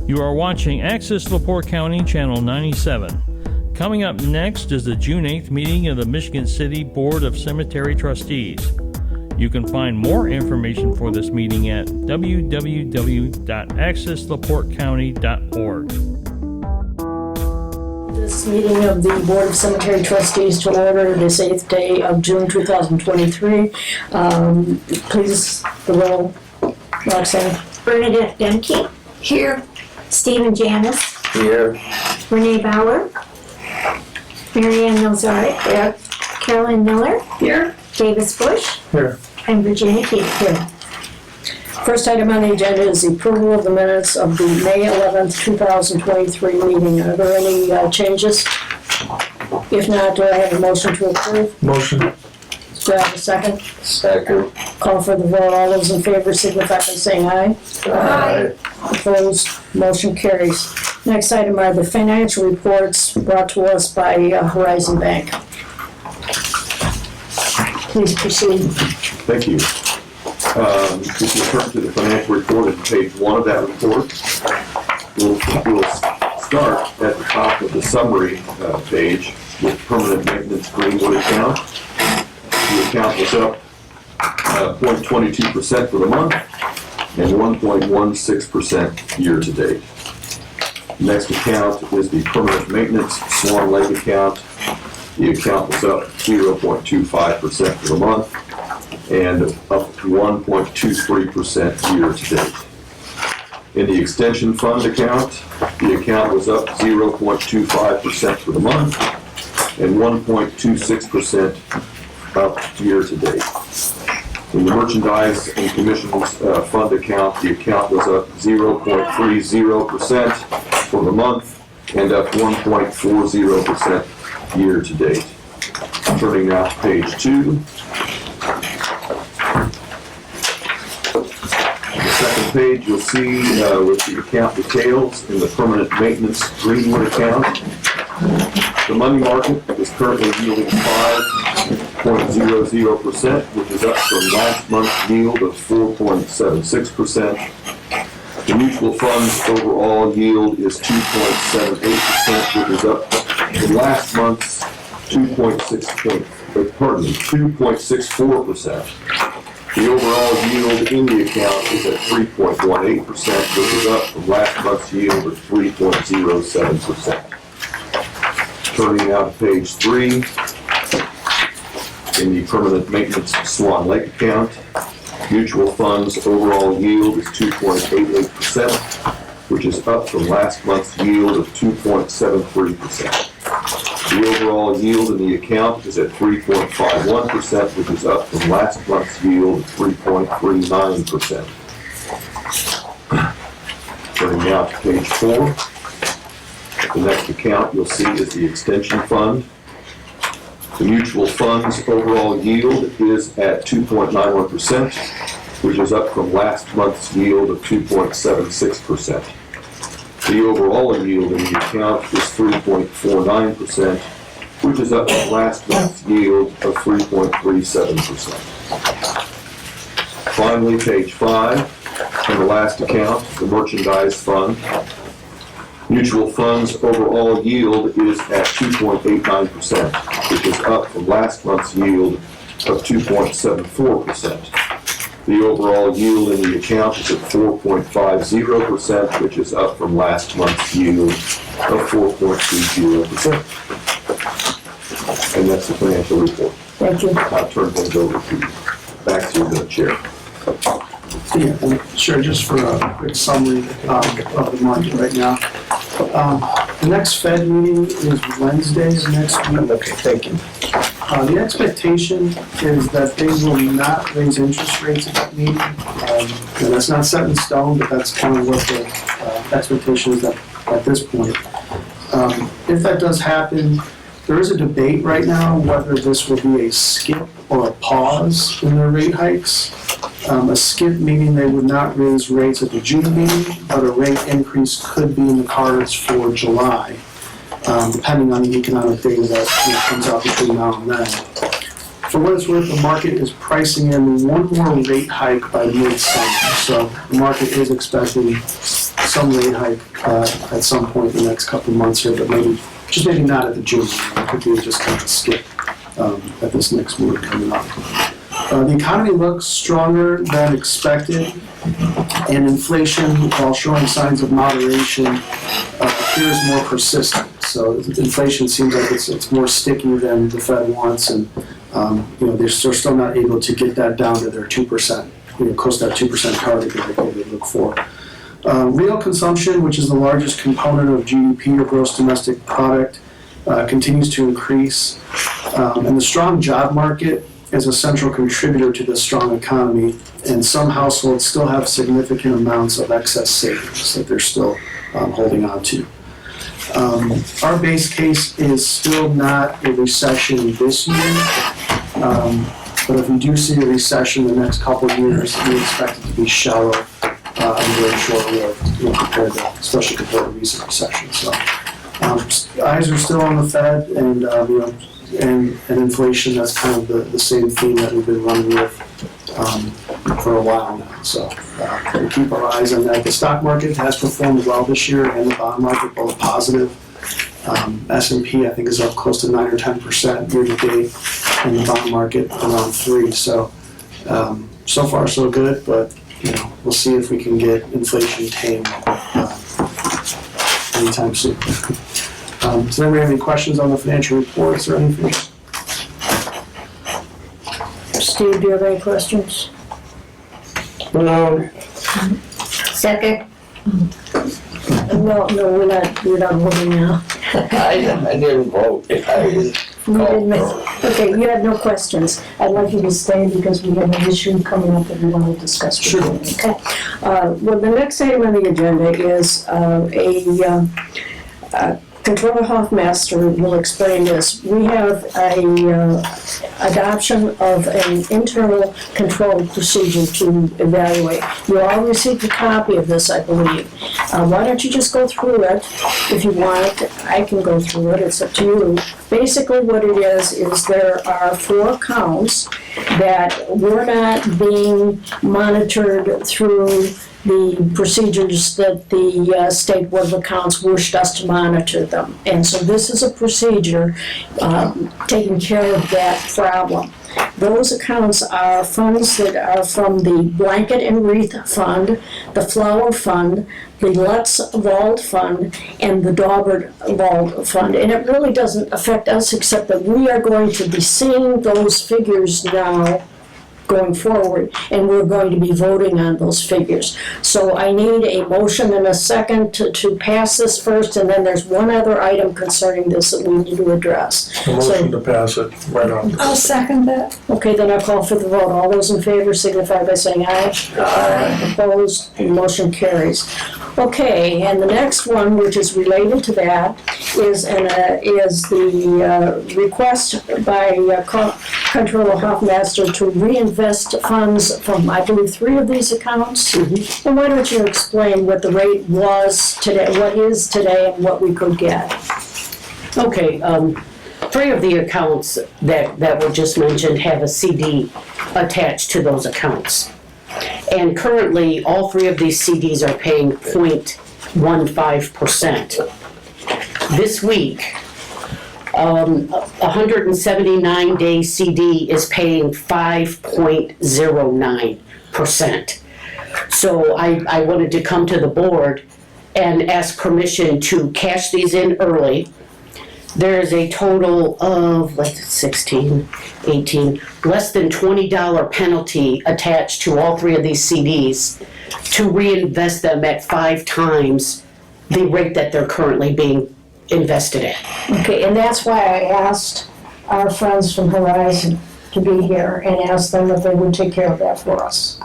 You are watching Access LaPorte County, Channel 97. Coming up next is the June 8th meeting of the Michigan City Board of Cemetery Trustees. You can find more information for this meeting at www.accesslaportecounty.org. This meeting of the Board of Cemetery Trustees to order this 8th day of June 2023. Please, the roll. Roxanne. Bernadette Demke. Here. Stephen Janis. Here. Renee Bauer. Marianne Nozarek. Here. Carolyn Miller. Here. Davis Bush. Here. And Virginia Keith. Here. First item on the agenda is the approval of the minutes of the May 11th, 2023 meeting. Are there any changes? If not, do I have a motion to approve? Motion. Do I have a second? Second. Call for the vote. All those in favor signify by saying aye. Aye. Opposed? Motion carries. Next item are the financial reports brought to us by Horizon Bank. Please proceed. Thank you. If you turn to the financial report at page 1 of that report, we'll start at the top of the summary page with permanent maintenance Greenwood account. The account was up 0.22% for the month and 1.16% year to date. Next account is the permanent maintenance Swan Lake account. The account was up 0.25% for the month and up 1.23% year to date. In the extension fund account, the account was up 0.25% for the month and 1.26% up year to date. In the merchandise and commissions fund account, the account was up 0.30% for the month and up 1.40% year to date. Turning now to page 2. The second page you'll see with the account details in the permanent maintenance Greenwood account. The money market is currently yielding 5.00%, which is up from last month's yield of 4.76%. The mutual funds overall yield is 2.78%, which is up from last month's 2.64%. The overall yield in the account is at 3.18%, which is up from last month's yield of 3.07%. Turning now to page 3, in the permanent maintenance Swan Lake account, mutual funds overall yield is 2.88%, which is up from last month's yield of 2.73%. The overall yield in the account is at 3.51%, which is up from last month's yield of 3.39%. Turning now to page 4. The next account you'll see is the extension fund. The mutual funds overall yield is at 2.91%, which is up from last month's yield of 2.76%. The overall yield in the account is 3.49%, which is up from last month's yield of 3.37%. Finally, page 5, and the last account, the merchandise fund. Mutual funds overall yield is at 2.89%, which is up from last month's yield of 2.74%. The overall yield in the account is at 4.50%, which is up from last month's yield of 4.20%. And that's the financial report. Thank you. I'll turn things over back to the chair. Yeah, sure, just for a quick summary of the market right now. The next Fed meeting is Wednesday next week. Okay, thank you. The expectation is that they will not raise interest rates at that meeting. And that's not set in stone, but that's kind of what the expectation is at this point. If that does happen, there is a debate right now whether this will be a skip or a pause in their rate hikes. A skip meaning they would not raise rates at the June meeting, but a rate increase could be in the cards for July, depending on the economic data that comes out between now and then. For what it's worth, the market is pricing in one more rate hike by mid-summer, so the market is expecting some rate hike at some point in the next couple of months here, but maybe not at the June meeting. It could be just kind of a skip at this next meeting coming up. The economy looks stronger than expected, and inflation, while showing signs of moderation, appears more persistent. So inflation seems like it's more sticky than the Fed wants, and they're still not able to get that down to their 2%, close to that 2% target that they look for. Real consumption, which is the largest component of GDP or gross domestic product, continues to increase, and the strong job market is a central contributor to this strong economy, and some households still have significant amounts of excess savings that they're still holding on to. Our base case is still not a recession this year, but if we do see a recession in the next couple of years, we expect it to be shallow and very short-lived, especially compared to recent recessions. So, eyes are still on the Fed, and inflation. That's kind of the same theme that we've been running with for a while now. So we keep our eyes on that. The stock market has performed well this year, and the bond market both positive. S&P, I think, is up close to 9 or 10% year to date, and the bond market around 3. So so far so good, but we'll see if we can get inflation tamed anytime soon. Does anybody have any questions on the financial reports or anything? Steve, do you have any questions? No. Second. No, we're not voting now. I didn't vote. You didn't miss. Okay, you have no questions. I'd like you to stay because we have an issue coming up that we want to discuss. Sure. Okay. Well, the next item on the agenda is Controller Hoffmaster will explain this. We have a adoption of an internal control procedure to evaluate. You all received a copy of this, I believe. Why don't you just go through it if you want? I can go through it. It's up to you. Basically, what it is there are 4 accounts that were not being monitored through the procedures that the State Board of Accounts wished us to monitor them. And so this is a procedure taking care of that problem. Those accounts are funds that are from the Blanket and Wreath Fund, the Flower Fund, the Lutz Vault Fund, and the Daubert Vault Fund. And it really doesn't affect us except that we are going to be seeing those figures now going forward, and we're going to be voting on those figures. So I need a motion and a second to pass this first, and then there's one other item concerning this that we need to address. A motion to pass it right on. I'll second that. Okay, then I'll call for the vote. All those in favor signify by saying aye. Aye. Opposed, the motion carries. Okay, and the next one, which is related to that, is the request by Controller Hoffmaster to reinvest funds from, I believe, 3 of these accounts. Mm-hmm. And why don't you explain what the rate was today, what is today, and what we could get? Okay, 3 of the accounts that were just mentioned have a CD attached to those accounts. And currently, all 3 of these CDs are paying 0.15%. This week, a 179-day CD is paying 5.09%. So I wanted to come to the board and ask permission to cash these in early. There is a total of, 16, 18, less than $20 penalty attached to all 3 of these CDs to reinvest them at 5 times the rate that they're currently being invested at. Okay, and that's why I asked our friends from Horizon to be here and asked them if they would take care of that for us.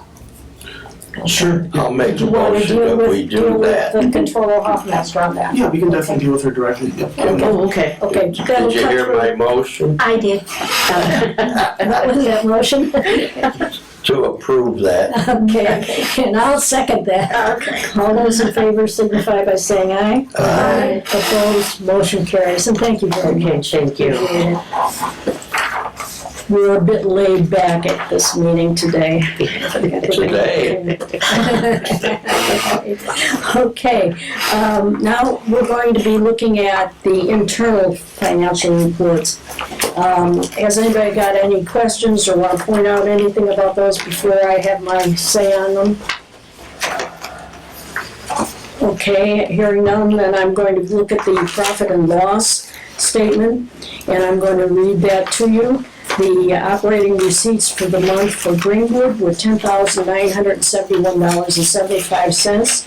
Sure. I'll make a You want to motion deal that we with, do deal with that. the Controller Hoffmaster on that? Yeah, we can definitely deal with her directly. Yep. Oh, okay. Okay. Did you hear my motion I did. What was that motion? to approve that? Okay, and I'll second that. Okay. All those in favor signify by saying aye. Aye. Opposed, motion carries, and thank you very Okay, much. thank you. Appreciate it. we're a bit laid back at this meeting today. Today. Okay, now we're going to be looking at the internal financial reports. Has anybody got any questions or want to point out anything about those before I have my say on them? Okay, hearing none, then I'm going to look at the profit and loss statement, and I'm going to read that to you. The operating receipts for the month for Greenwood were $10,971.75.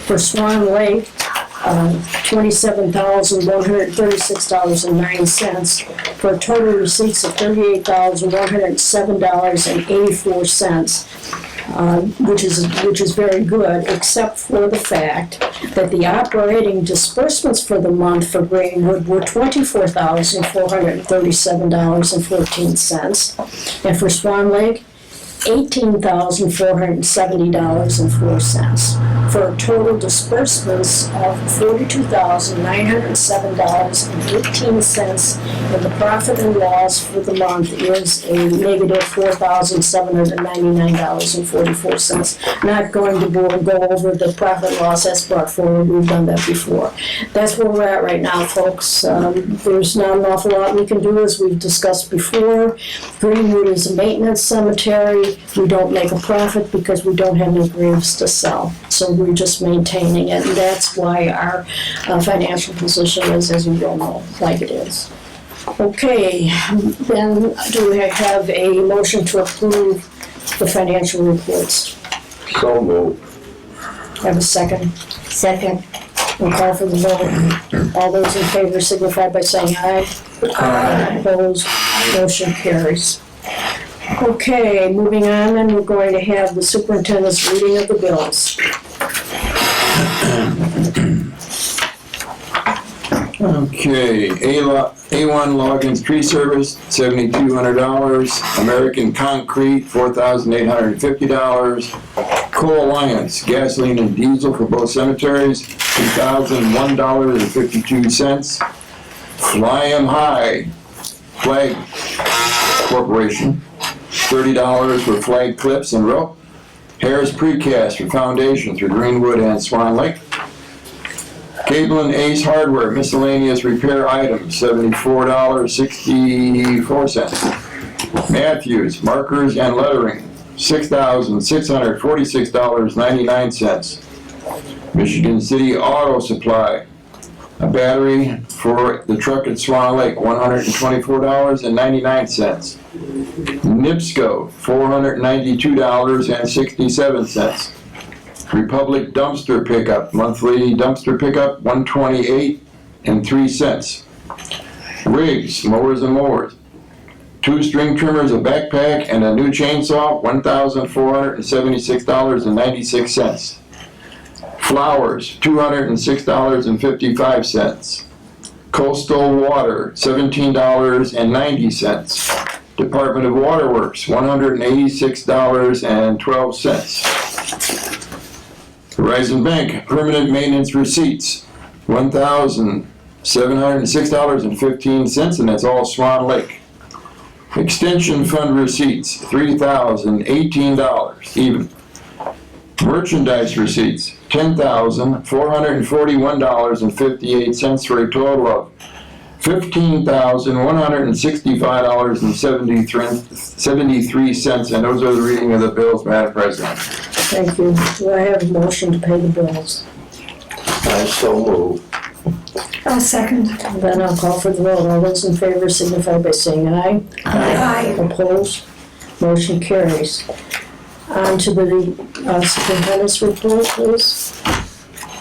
For Swan Lake, $27,136.09, for total receipts of $38,107.84. Which is very good, except for the fact that the operating disbursements for the month for Greenwood were $24,437.14, and for Swan Lake, $18,470.04, for a total disbursements of $42,907.18, and the profit and loss for the month is a negative $4,799.44. Not going to go over the profit and loss that's brought forward, we've done that before. That's where we're at right now, folks. There's not an awful lot we can do, as we've discussed before. Greenwood is a maintenance cemetery. We don't make a profit because we don't have any graves to sell. So we're just maintaining it, and that's why our financial position is, as you all know, like it is. Okay, then do I have a motion to approve the financial reports? So moved. Have a second? Second. We'll call for the vote. All those in favor signify by saying aye. Aye. Opposed, motion carries. Okay, moving on, and we're going to have the superintendent's reading of the bills. Okay, A1 Loggins Tree Service, $7,200. American Concrete, $4,850. Co-Alliance, gasoline and diesel for both cemeteries, $2,001.52. Fly 'em High Flag Corporation, $30 for flag clips and rope. Harris Precast for foundation through Greenwood and Swan Lake. Cable and Ace Hardware miscellaneous repair items, $74.64. Matthews Markers and Lettering, $6,646.99. Michigan City Auto Supply, a battery for the truck at Swan Lake, $124.99. NIPSCO, $492.67. Republic Dumpster Pickup, monthly dumpster pickup, $128.03. Riggs, Mowers and Mowers, 2 string trimmers, a backpack, and a new chainsaw, $1,476.96. Flowers, $206.55. Coastal Water, $17.90. Department of Waterworks, $186.12. Horizon Bank, permanent maintenance receipts, $1,706.15, and that's all Swan Lake. Extension fund receipts, $3,018, even. Merchandise receipts, $10,441.58 for a total of $15,165.73, and those are the reading of the bills, Madam President. Thank you. Do I have a motion to pay the bills? I so moved. I'll second. Then I'll call for the vote. All those in favor signify by saying aye. Aye. Opposed? Motion carries. On to the superintendent's report, please.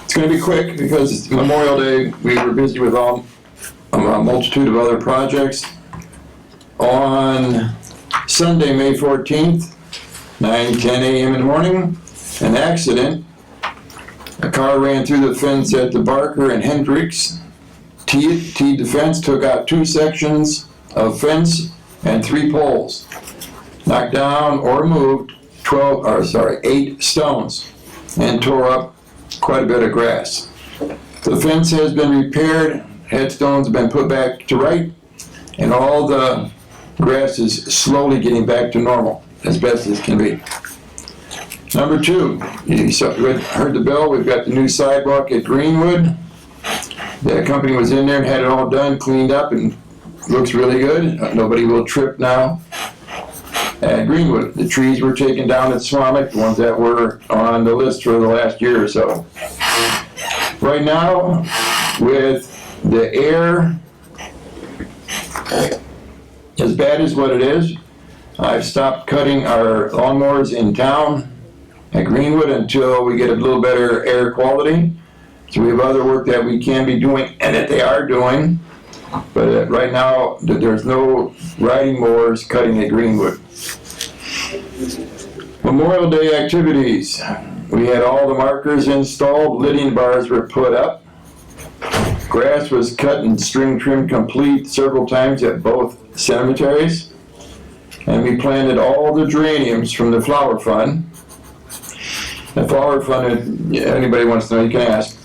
It's going to be quick because it's Memorial Day. We were busy with a multitude of other projects. On Sunday, May 14th, 9:10 a.m. in the morning, an accident. A car ran through the fence at the Barker and Hendricks. T Defense took out 2 sections of fence and 3 poles. Knocked down or moved 8 stones and tore up quite a bit of grass. The fence has been repaired, headstones have been put back to right, and all the grass is slowly getting back to normal, as best as can be. Number 2, you heard the bill, we've got the new sidewalk at Greenwood. The company was in there and had it all done, cleaned up, and looks really good. Nobody will trip now. At Greenwood, the trees were taken down at Swamick, the ones that were on the list for the last year or so. Right now, with the air as bad as what it is, I've stopped cutting our lawnmowers in town at Greenwood until we get a little better air quality. So we have other work that we can be doing and that they are doing. But right now, there's no riding mowers cutting at Greenwood. Memorial Day activities. We had all the markers installed, lidding bars were put up. Grass was cut and string trimmed complete several times at both cemeteries. And we planted all the geraniums from the flower fund. The flower fund, anybody wants to know, you can ask.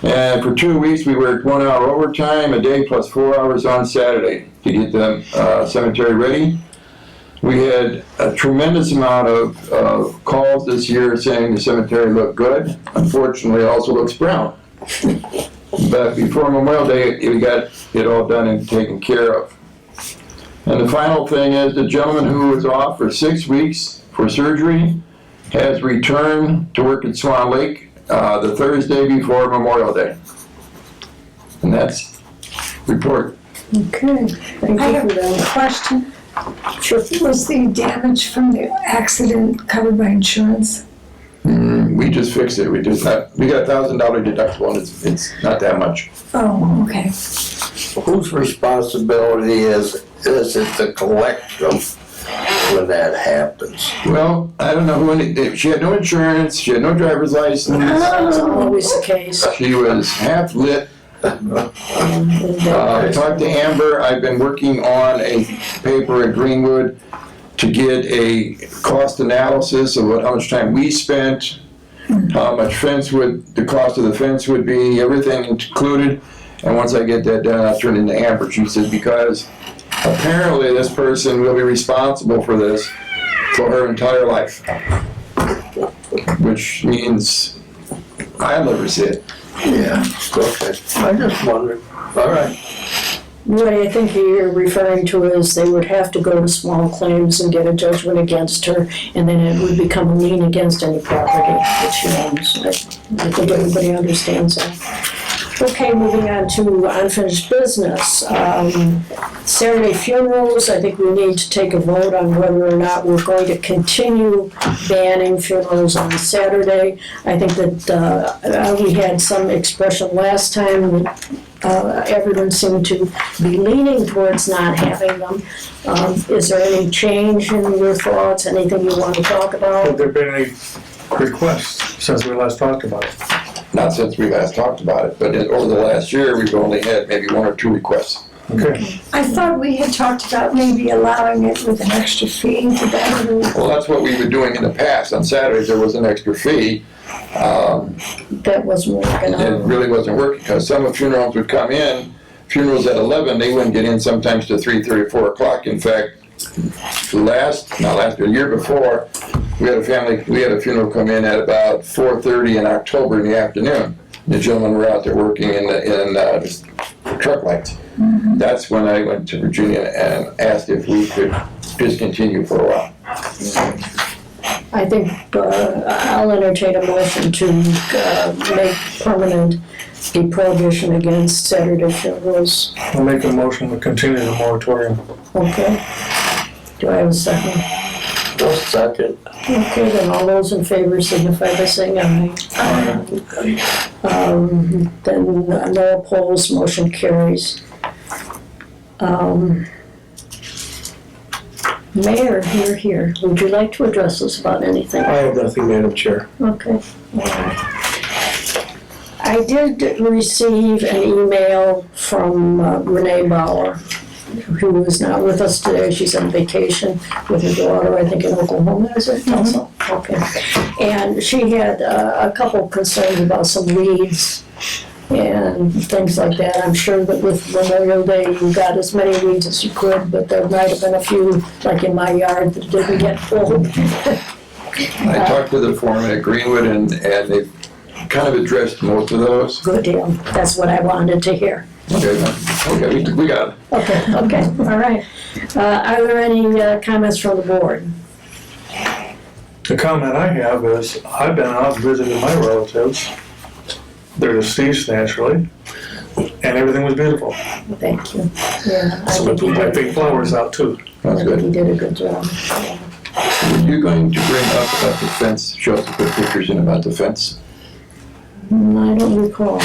And for 2 weeks, we worked 1 hour overtime a day plus 4 hours on Saturday to get the cemetery ready. We had a tremendous amount of calls this year saying the cemetery looked good. Unfortunately, it also looks brown. But before Memorial Day, we got it all done and taken care of. And the final thing is the gentleman who was off for 6 weeks for surgery has returned to work at Swan Lake the Thursday before Memorial Day. And that's report. Okay, thank I you have for a that. question. Sure. Was the damage from the accident covered by insurance? We just fixed it. We got $1,000 deductible, and it's not that much. Oh, okay. Whose responsibility is it to collect them when that happens? Well, I don't know she had no insurance, she had no driver's license, That's always the case. she was half lit. I talked to Amber. I've been working on a paper at Greenwood to get a cost analysis of how much time we spent, how much the cost of the fence would be, everything included. And once I get that done, I'll turn it into Amber. She said, because apparently this person will be responsible for this for her entire life. Which means I'll never see it. Yeah, okay. I just wondered. All right. What I think you're referring to is they would have to go to small claims and get a judgment against her, and then it would become a lien against any property that she owns. I think everybody understands that. Okay, moving on to unfinished business. Saturday funerals, I think we need to take a vote on whether or not we're going to continue banning funerals on Saturday. I think that we had some expression last time that everyone seemed to be leaning towards not having them. Is there any change in your thoughts, anything you want to talk about? Have there been any requests since we last talked about it? Not since we last talked about it, but over the last year, we've only had maybe 1 or 2 requests. Okay. I thought we had talked about maybe allowing it with an extra fee to that. Well, that's what we've been doing in the past. On Saturdays, there was an extra fee. That wasn't working It out. really wasn't working because some of funerals would come in, funerals at 11, they wouldn't get in sometimes to 3:30, 4 o'clock. In fact, the year before, we had a funeral come in at about 4:30 in October in the afternoon. The gentlemen were out there working in truck lights. Mm-hmm. That's when I went to Virginia and asked if we could discontinue for a while. I think I'll entertain a motion to make permanent the prohibition against Saturday funerals. I'll make a motion to continue the moratorium. Okay. Do I have a second? Well, second. Okay, then all those in favor signify by saying aye. Then no opposed, motion carries. Mayor, you're here. Would you like to address us about anything? I have nothing, Madam Chair. Okay. I did receive an email from Renee Bauer, who is not with us today. She's on vacation with her daughter, I think in Oklahoma, is it also? Okay. And she had a couple concerns about some weeds and things like that. I'm sure that with Memorial Day, you got as many weeds as you could, but there might have been a few, like in my yard, that didn't get pulled. I talked to the foreman at Greenwood and they kind of addressed most of those. Good deal. That's what I wanted to hear. Okay, we got it. Okay, all right. Are there any comments from the board? The comment I have is, I've been out visiting my relatives. They're deceased naturally, and everything was beautiful. Thank you. Yeah, I So think we you put my did. big flowers out too. That's I think good. you did a good job. Were you going to bring up about the fence, show us put pictures in about the fence? I don't recall.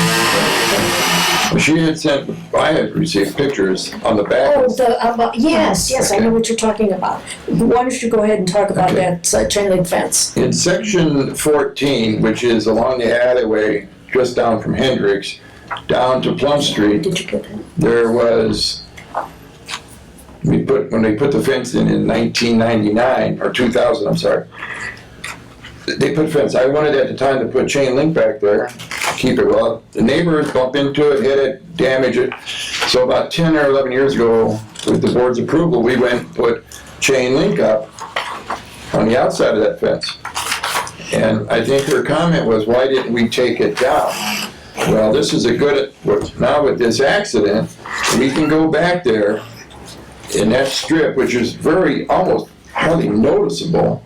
Well, she had sent, I had received pictures on the back. Oh, yes, I know what you're talking about. Why don't you go ahead and talk about Okay. that chain link fence? In section 14, which is along the alleyway, just down from Hendricks, down to Plum Street, Did you get that? there was, when they put the fence in 1999, or 2000, I'm sorry, they put fence. I wanted at the time to put chain link back there, keep it well. The neighbors bump into it, hit it, damage it. So about 10 or 11 years ago, with the board's approval, we went and put chain link up on the outside of that fence. And I think her comment was, why didn't we take it down? Well, this is a good, now with this accident, we can go back there in that strip, which is almost hardly noticeable,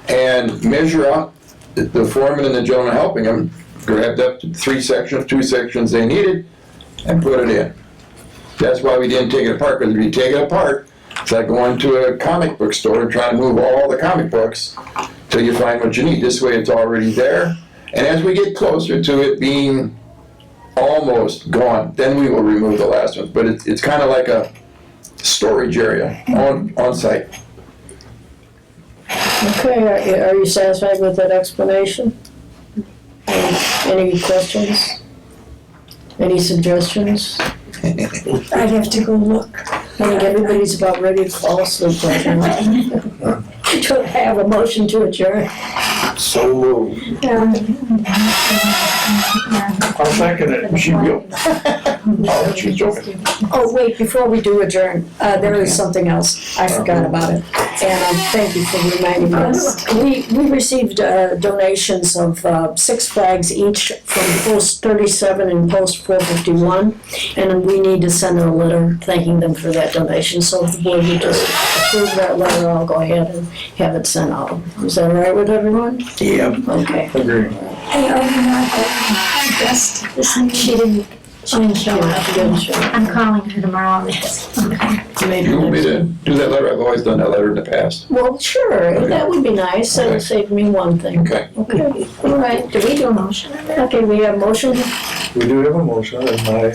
and measure out. The foreman and the gentleman helping him grabbed up to 2 sections they needed, and put it in. That's why we didn't take it apart, because if you take it apart, it's like going to a comic book store and trying to move all the comic books till you find what you need. This way it's already there, and as we get closer to it being almost gone, then we will remove the last ones. But it's kind of like a storage area on site. Okay, are you satisfied with that explanation? Any questions? Any suggestions? I'd have to go look. I think everybody's about ready to fall asleep right now. Do I have a motion to adjourn? So moved. I'll second it. She will. Oh, she's joking. Oh, wait, before we do adjourn, there is something else. I forgot about it. And thank you for reminding me. We received donations of 6 flags each from Post 37 and Post 451. And we need to send them a letter thanking them for that donation. So if the board would just approve that letter, I'll go ahead and have it sent out. Is that all right with everyone? Yeah. Okay. Agree. Hey, are you not dressed this evening? She didn't show up. She didn't show up. I'm calling her tomorrow on this. Maybe You want me next- to do that letter? I've always done that letter in the past. Well, sure, that would be nice, that'll Okay. save me one thing. Okay. Okay, all right, do we do a motion? Okay, we have motion, We do have a motion, and I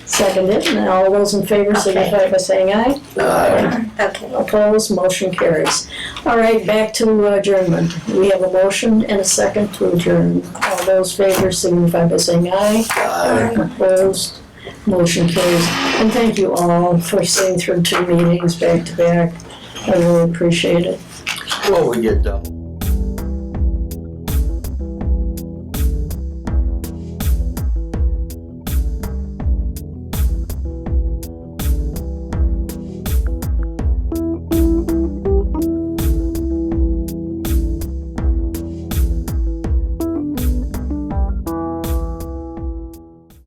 seconded, and all those in favor signify by saying aye. Okay. Opposed, motion carries. All right, back to adjournment. We have a motion and a second to adjourn. All those favor signify by saying aye. Opposed, motion carries. And thank you all for sitting through 2 meetings back to back. I really appreciate it. Well, we get done.